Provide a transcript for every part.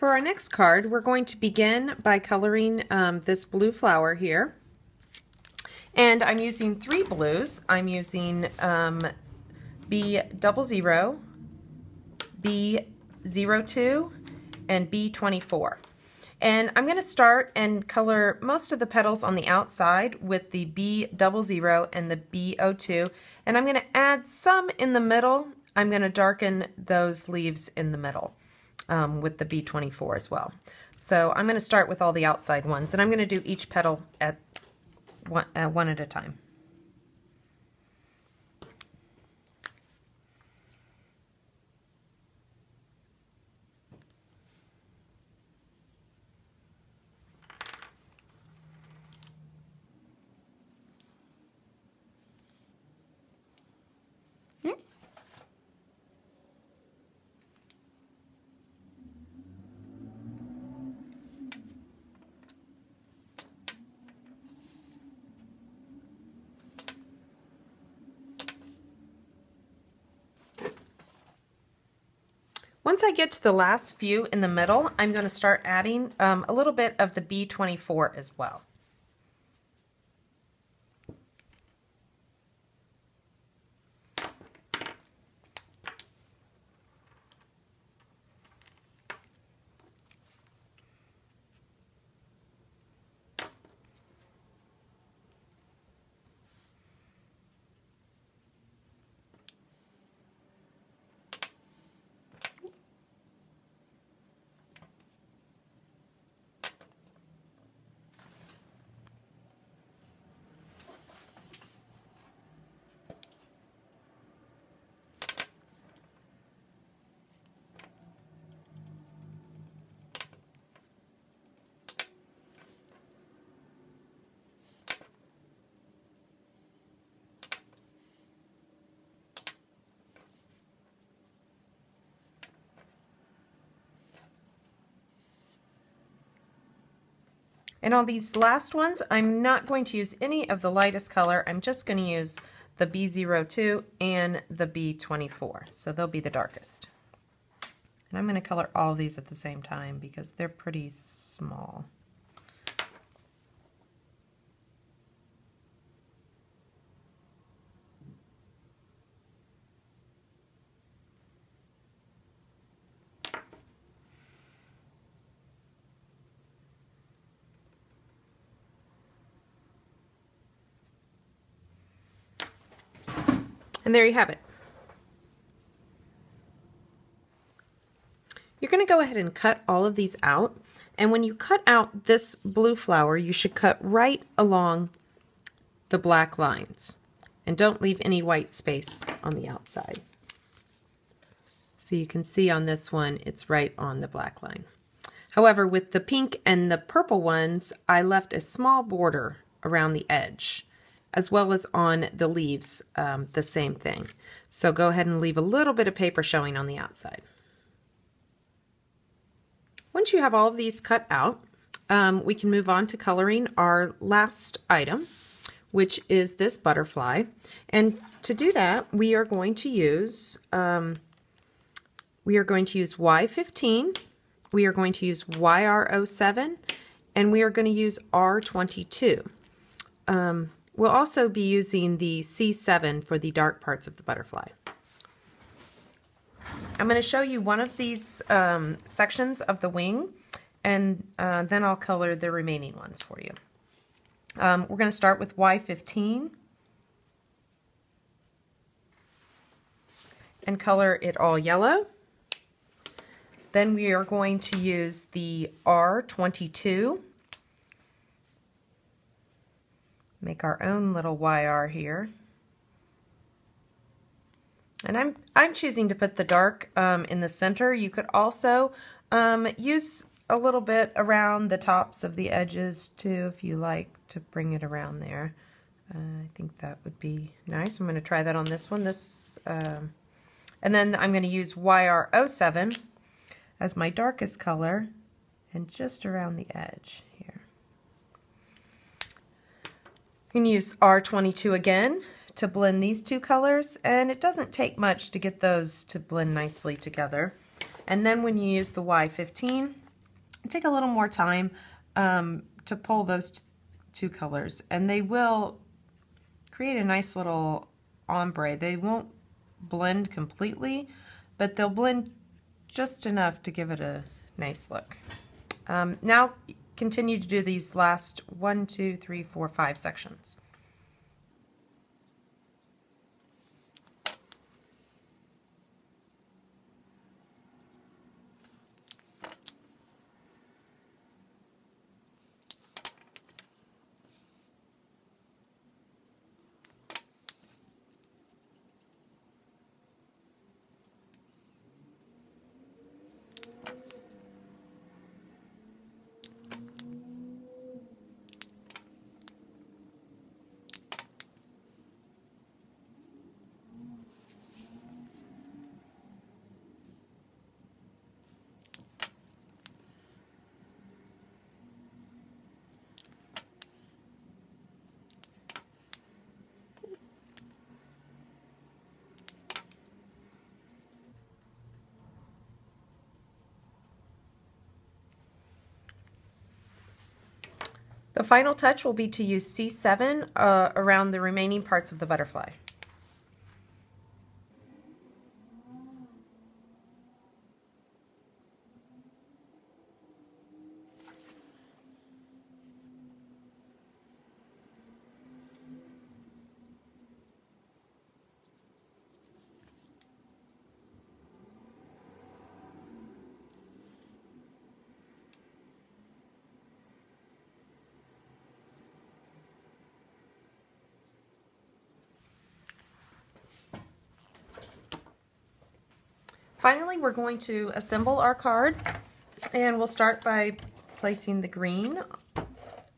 For our next card, we're going to begin by coloring this blue flower here. And I'm using 3 blues. I'm using B00, B02, and B24. And I'm going to start and color most of the petals on the outside with the B00 and the B02. And I'm going to add some in the middle. I'm going to darken those leaves in the middle with the B24 as well. So I'm going to start with all the outside ones, and I'm going to do each petal at one at a time. Once I get to the last few in the middle, I'm going to start adding a little bit of the B24 as well. And on these last ones, I'm not going to use any of the lightest color. I'm just going to use the B02 and the B24. So they'll be the darkest. And I'm going to color all of these at the same time because they're pretty small. And there you have it. You're going to go ahead and cut all of these out. And when you cut out this blue flower, you should cut right along the black lines. And don't leave any white space on the outside. So you can see on this one, it's right on the black line. However, with the pink and the purple ones, I left a small border around the edge, as well as on the leaves, the same thing. So go ahead and leave a little bit of paper showing on the outside. Once you have all of these cut out, we can move on to coloring our last item, which is this butterfly. And to do that, we are going to use Y15, we are going to use YR07, and we are going to use R22. We'll also be using the C7 for the dark parts of the butterfly. I'm going to show you one of these sections of the wing, and then I'll color the remaining ones for you. We're going to start with Y15 and color it all yellow. Then we are going to use the R22. Make our own little YR here. And I'm choosing to put the dark in the center. You could also use a little bit around the tops of the edges too, if you like to bring it around there. I think that would be nice. I'm going to try that on this one. And then I'm going to use YR07 as my darkest color, and just around the edge here. You can use R22 again to blend these two colors, and it doesn't take much to get those to blend nicely together. And then when you use the Y15, take a little more time to pull those two colors, and they will create a nice little ombre. They won't blend completely, but they'll blend just enough to give it a nice look. Now continue to do these last 1, 2, 3, 4, 5 sections. The final touch will be to use C7 around the remaining parts of the butterfly. Finally, we're going to assemble our card, and we'll start by placing the green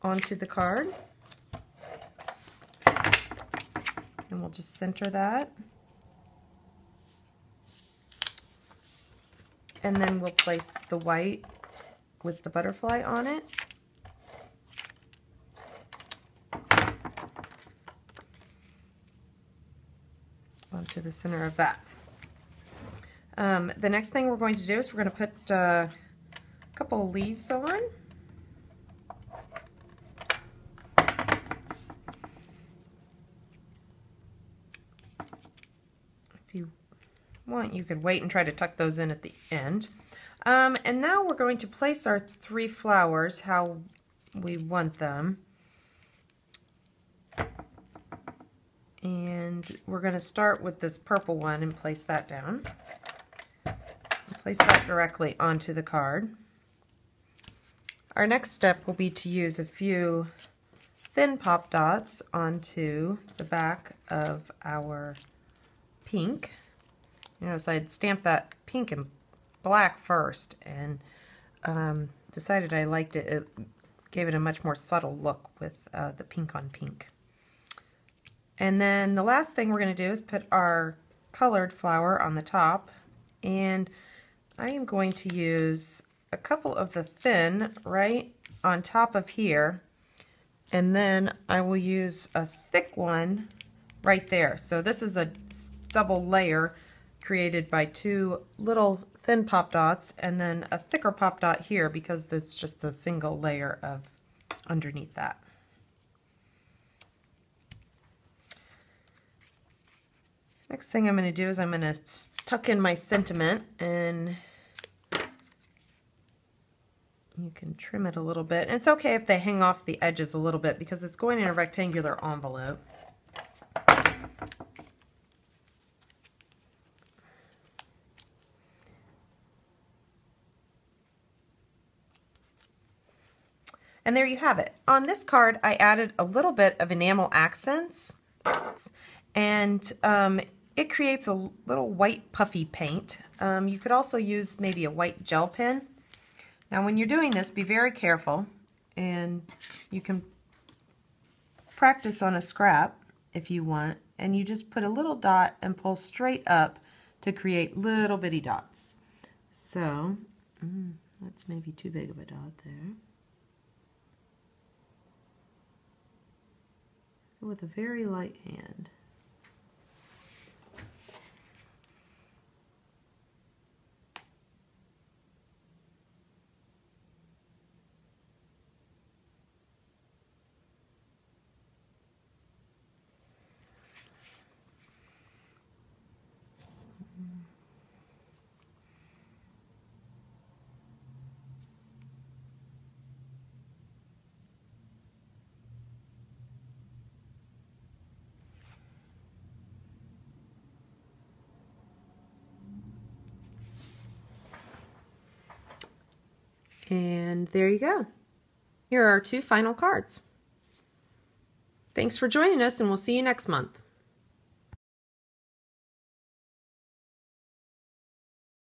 onto the card. And we'll just center that. And then we'll place the white with the butterfly on it. Onto the center of that. The next thing we're going to do is we're going to put a couple of leaves on. If you want, you could wait and try to tuck those in at the end. And now we're going to place our 3 flowers how we want them. And we're going to start with this purple one and place that down. Place that directly onto the card. Our next step will be to use a few thin pop dots onto the back of our pink. You notice I'd stamped that pink and black first, and decided I liked it. It gave it a much more subtle look with the pink on pink. And then the last thing we're going to do is put our colored flower on the top, and I am going to use a couple of the thin right on top of here, and then I will use a thick one right there. So this is a double layer created by 2 little thin pop dots and then a thicker pop dot here because it's just a single layer of underneath that. Next thing I'm going to do is I'm going to tuck in my sentiment, and you can trim it a little bit. And it's okay if they hang off the edges a little bit because it's going in a rectangular envelope. And there you have it. On this card, I added a little bit of enamel accents, and it creates a little white puffy paint. You could also use maybe a white gel pen. Now when you're doing this, be very careful, and you can practice on a scrap if you want, and you just put a little dot and pull straight up to create little bitty dots. So, that's maybe too big of a dot there. Go with a very light hand. And there you go. Here are our 2 final cards. Thanks for joining us, and we'll see you next month.